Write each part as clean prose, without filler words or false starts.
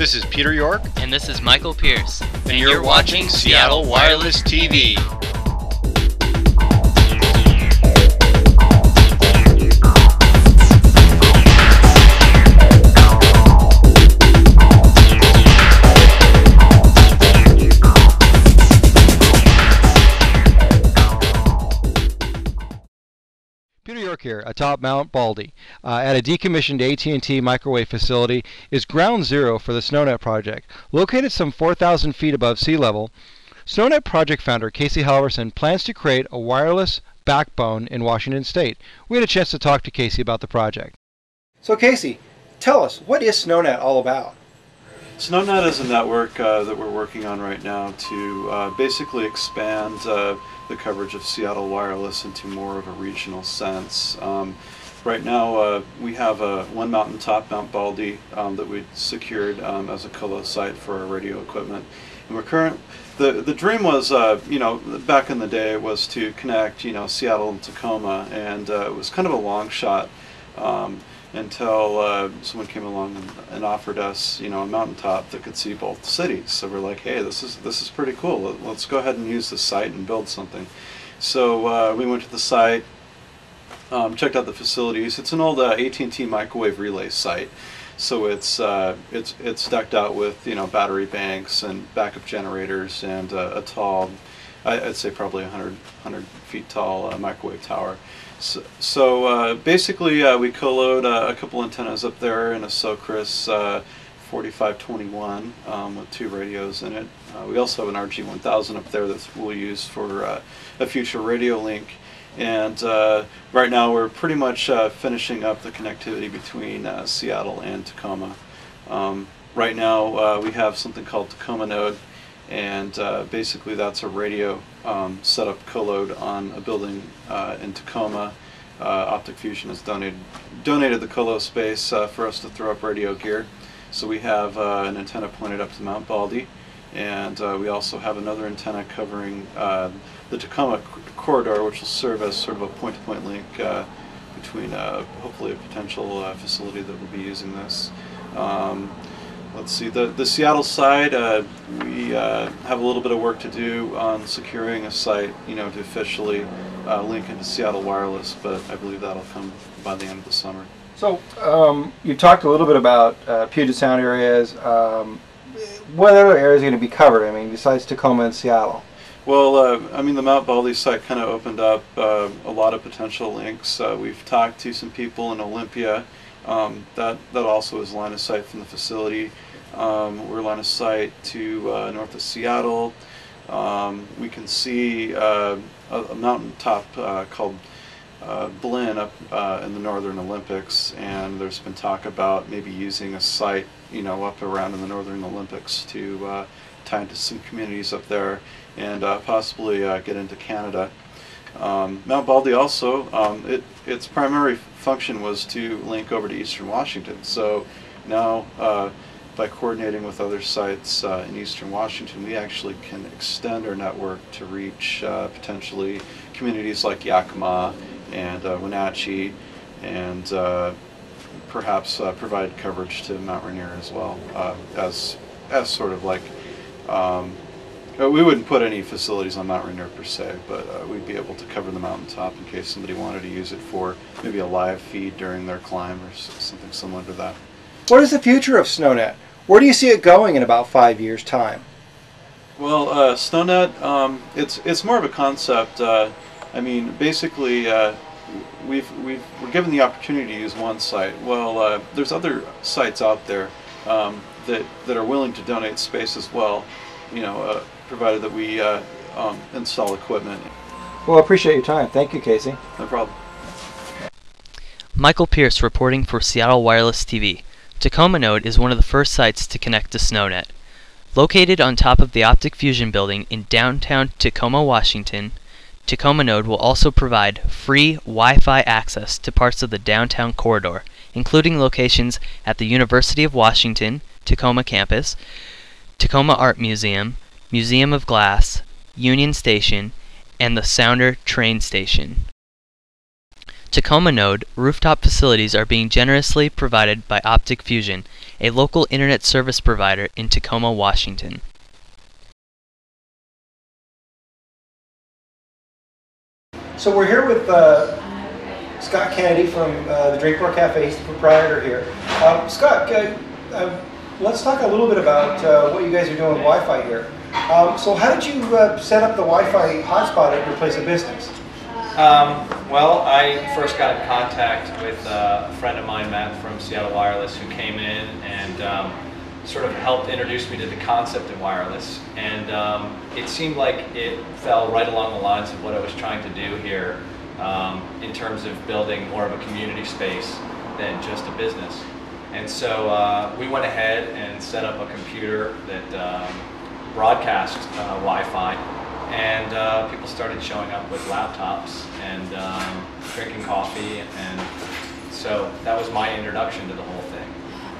This is Peter York. And this is Michael Pierce. And you're watching Seattle Wireless TV. Peter York here, atop Mount Baldy, at a decommissioned AT&T microwave facility, is ground zero for the SnowNet project. Located some 4,000 feet above sea level, SnowNet project founder Casey Halverson plans to create a wireless backbone in Washington State. We had a chance to talk to Casey about the project. So Casey, tell us, what is SnowNet all about? SnowNet is a network that we're working on right now to basically expand the coverage of Seattle Wireless into more of a regional sense. Right now we have one mountaintop, Mount Baldy, that we secured as a colo site for our radio equipment. And the dream was, back in the day, was to connect, Seattle and Tacoma, and it was kind of a long shot. Until someone came along and offered us, a mountaintop that could see both cities. So we're like, hey, this is pretty cool. Let's go ahead and use the site and build something. So we went to the site, checked out the facilities. It's an old AT&T microwave relay site. So it's decked out with battery banks and backup generators and a tall, I'd say probably 100 feet tall microwave tower. So basically we co-load a couple antennas up there in a Socris 4521 with 2 radios in it. We also have an RG1000 up there that we'll use for a future radio link. And right now we're pretty much finishing up the connectivity between Seattle and Tacoma. Right now we have something called Tacoma Node, and basically that's a radio setup co-load on a building in Tacoma. Optic Fusion has donated the colo space for us to throw up radio gear. So we have an antenna pointed up to Mount Baldy, and we also have another antenna covering the Tacoma corridor, which will serve as sort of a point-to-point link between hopefully a potential facility that will be using this. Let's see, the Seattle side, we have a little bit of work to do on securing a site, to officially link into Seattle Wireless, but I believe that'll come by the end of the summer. So you talked a little bit about Puget Sound areas. What other areas are going to be covered, besides Tacoma and Seattle? Well, the Mount Baldy site kind of opened up a lot of potential links. We've talked to some people in Olympia. That also is line of sight from the facility. We're line of sight to north of Seattle. We can see a mountaintop called Blinn up in the Northern Olympics, and there's been talk about maybe using a site, up around in the Northern Olympics to tie into some communities up there and possibly get into Canada. Mount Baldy also, its primary function was to link over to Eastern Washington. So now, by coordinating with other sites in Eastern Washington, we actually can extend our network to reach potentially communities like Yakima and Wenatchee, and perhaps provide coverage to Mount Rainier as well, as sort of like. We wouldn't put any facilities on Mount Rainier per se, but we'd be able to cover the mountaintop in case somebody wanted to use it for maybe a live feed during their climb or something similar to that. What is the future of SnowNet? Where do you see it going in about 5 years' time? Well, SnowNet, it's more of a concept. Basically, we're given the opportunity to use one site. Well, there's other sites out there that are willing to donate space as well. Provided that we install equipment. Well, I appreciate your time. Thank you, Casey. No problem. Michael Pierce reporting for Seattle Wireless TV. Tacoma Node is one of the first sites to connect to SnowNet. Located on top of the Optic Fusion building in downtown Tacoma, Washington, Tacoma Node will also provide free Wi-Fi access to parts of the downtown corridor, including locations at the University of Washington, Tacoma campus, Tacoma Art Museum, Museum of Glass, Union Station, and the Sounder train station. Tacoma Node rooftop facilities are being generously provided by Optic Fusion, a local internet service provider in Tacoma, Washington. So we're here with Scott Kennedy from the Drinkmore Cafe. He's the proprietor here. Scott, let's talk a little bit about what you guys are doing with Wi-Fi here. So how did you set up the Wi-Fi hotspot at your place of business? Well, I first got in contact with a friend of mine, Matt, from SeattleWireless, who came in and sort of helped introduce me to the concept of wireless. And it seemed like it fell right along the lines of what I was trying to do here in terms of building more of a community space than just a business. And so we went ahead and set up a computer that broadcast Wi-Fi. And people started showing up with laptops and drinking coffee, and so that was my introduction to the whole thing.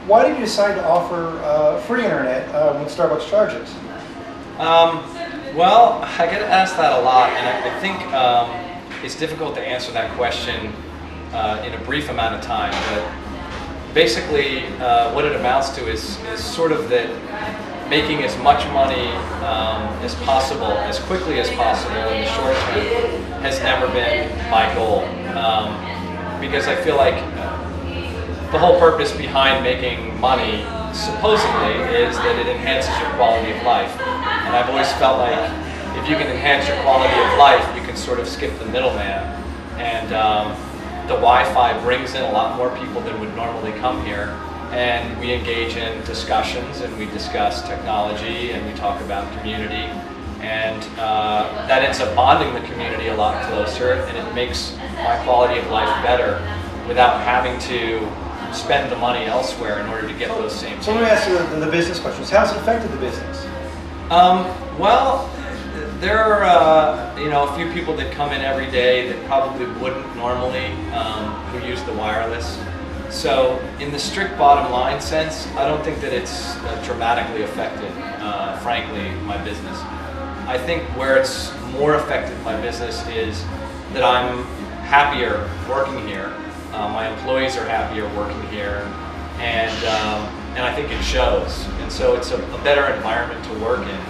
Why did you decide to offer free internet when Starbucks charges? Well, I get asked that a lot, and I think it's difficult to answer that question in a brief amount of time. But basically, what it amounts to is sort of that making as much money as possible, as quickly as possible in the short term has never been my goal. Because I feel like the whole purpose behind making money, supposedly, is that it enhances your quality of life. And I've always felt like if you can enhance your quality of life, you can sort of skip the middleman. And the Wi-Fi brings in a lot more people than would normally come here. And we engage in discussions, and we discuss technology, and we talk about community, and that ends up bonding the community a lot closer, and it makes my quality of life better without having to spend the money elsewhere in order to get those same things. So let me ask you the business questions. How's it affected the business? Well, there are a few people that come in every day that probably wouldn't normally who use the wireless. So in the strict bottom line sense, I don't think that it's dramatically affected, frankly, my business. I think where it's more affected my business is that I'm happier working here. My employees are happier working here, and I think it shows. And so it's a better environment to work in,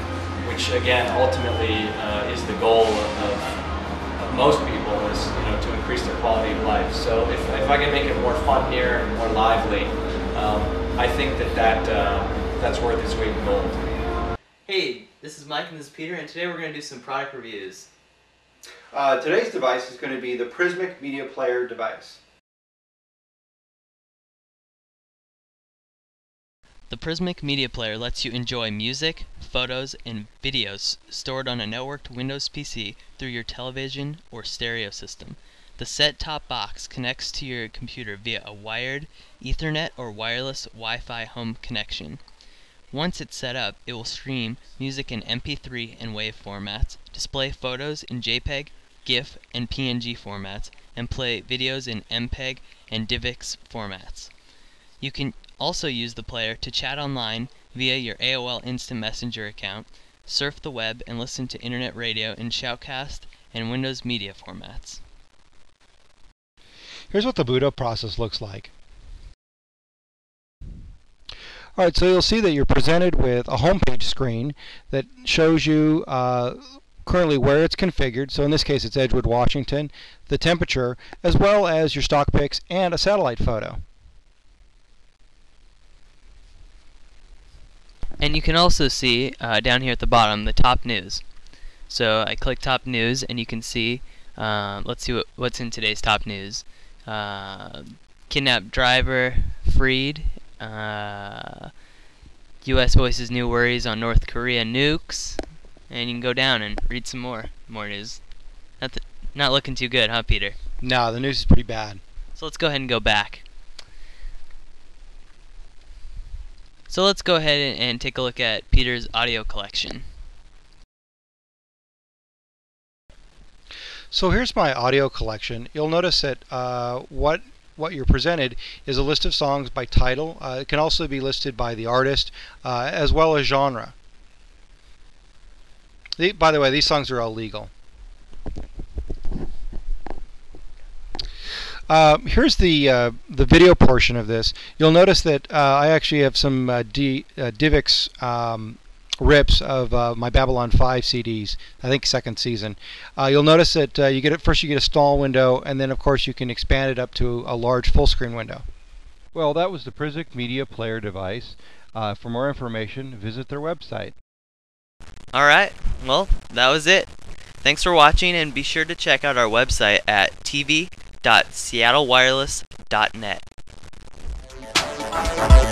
which again ultimately is the goal of most people, is to increase their quality of life. So if I can make it more fun here and more lively, I think that's worth its weight in gold. Hey, this is Mike and this is Peter, and today we're going to do some product reviews. Today's device is going to be the Prismiq Media Player device. The Prismiq Media Player lets you enjoy music, photos, and videos stored on a networked Windows PC through your television or stereo system. The set-top box connects to your computer via a wired, Ethernet, or wireless Wi-Fi home connection. Once it's set up, it will stream music in MP3 and WAV formats, display photos in JPEG, GIF, and PNG formats, and play videos in MPEG and DivX formats. You can also use the player to chat online via your AOL Instant Messenger account, surf the web, and listen to internet radio in Shoutcast and Windows Media formats. Here's what the boot up process looks like. Alright, so you'll see that you're presented with a homepage screen that shows you currently where it's configured. So in this case it's Edgewood, Washington, the temperature, as well as your stock pics and a satellite photo. And you can also see down here at the bottom the top news. So I click top news and you can see, let's see what's in today's top news. Kidnapped driver freed, U.S. voices new worries on North Korea nukes, and you can go down and read some more news. Not looking too good, huh, Peter? No, the news is pretty bad. So let's go ahead and go back. So let's go ahead and take a look at Peter's audio collection. So here's my audio collection. You'll notice that what you're presented is a list of songs by title. It can also be listed by the artist as well as genre. By the way, these songs are all legal. Here's the video portion of this. You'll notice that I actually have some DivX rips of my Babylon 5 CDs. I think second season. You'll notice that first you get a small window, and then of course you can expand it up to a large full screen window. Well, that was the Prismiq Media Player device. For more information, visit their website. Alright, well, that was it. Thanks for watching, and be sure to check out our website at tv.seattlewireless.net.